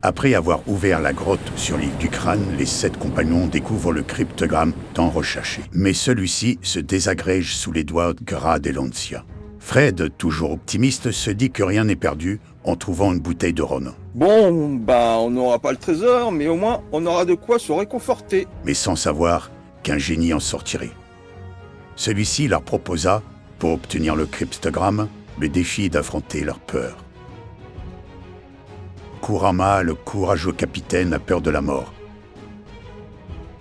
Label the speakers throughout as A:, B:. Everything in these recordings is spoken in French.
A: Après avoir ouvert la grotte sur l'île du Crâne, les 7 compagnons découvrent le cryptogramme tant recherché. Mais celui-ci se désagrège sous les doigts gras d'Elancia. Fred, toujours optimiste, se dit que rien n'est perdu en trouvant une bouteille de rhum.
B: Bon, on n'aura pas le trésor, mais au moins on aura de quoi se réconforter.
A: Mais sans savoir qu'un génie en sortirait. Celui-ci leur proposa, pour obtenir le cryptogramme, le défi d'affronter leur peur. Kurama, le courageux capitaine, a peur de la mort,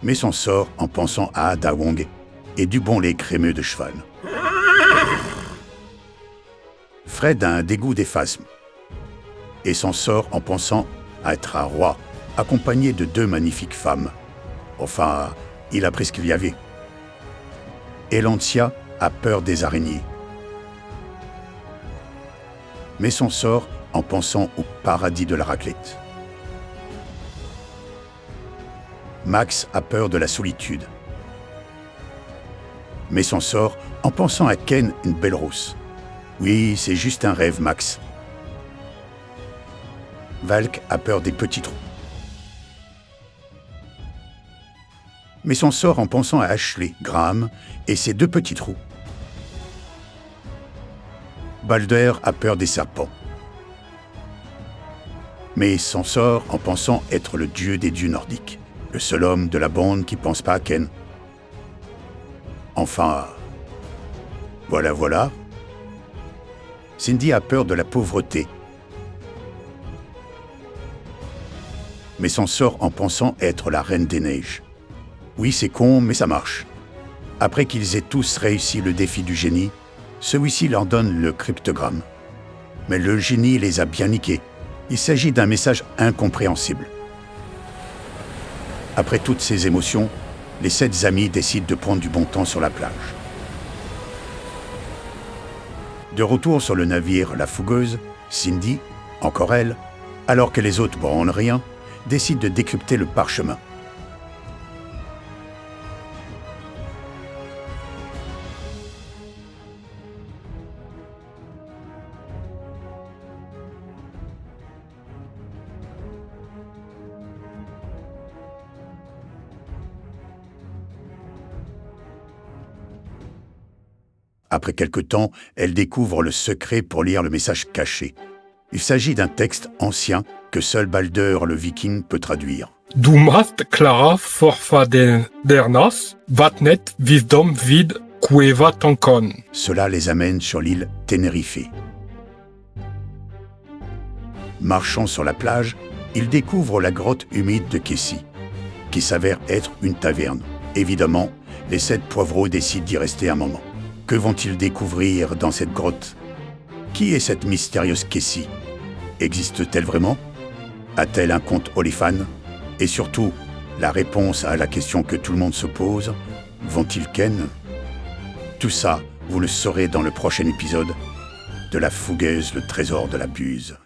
A: mais s'en sort en pensant à Ada Wong et du bon lait crémeux de cheval. Fred a un dégoût des phasmes et s'en sort en pensant à être un roi, accompagné de 2 magnifiques femmes. Enfin, il a pris ce qu'il y avait. Elancia a peur des araignées, mais s'en sort en pensant au paradis de la raclette. Max a peur de la solitude, mais s'en sort en pensant à Ken, une belle rousse. Oui, c'est juste un rêve, Max. Valk a peur des petits trous, mais s'en sort en pensant à Ashley, Graham et ses 2 petits trous. Balder a peur des serpents, mais s'en sort en pensant être le dieu des dieux nordiques, le seul homme de la bande qui pense pas à Ken. Enfin, voilà. Cindy a peur de la pauvreté, mais s'en sort en pensant être la reine des neiges. Oui, c'est con, mais ça marche. Après qu'ils aient tous réussi le défi du génie, celui-ci leur donne le cryptogramme. Mais le génie les a bien niqués. Il s'agit d'un message incompréhensible. Après toutes ces émotions, les 7 amis décident de prendre du bon temps sur la plage. De retour sur le navire La Fougueuse, Cindy, encore elle, alors que les autres branlent rien, décide de décrypter le parchemin. Après quelque temps, elle découvre le secret pour lire le message caché. Il s'agit d'un texte ancien que seul Balder, le viking, peut traduire.
C: Du must klara forfadernas vatnet visdom vid cueva tonkon.
A: Cela les amène sur l'île Tenerife. Marchant sur la plage, ils découvrent la grotte humide de Kessie, qui s'avère être une taverne. Évidemment, les 7 poivreaux décident d'y rester un moment. Que vont-ils découvrir dans cette grotte? Qui est cette mystérieuse Kessie? Existe-t-elle vraiment? A-t-elle un compte Olifan? Et surtout, la réponse à la question que tout le monde se pose, vont-ils ken? Tout ça, vous le saurez dans le prochain épisode de La Fougueuse, le trésor de la Buse.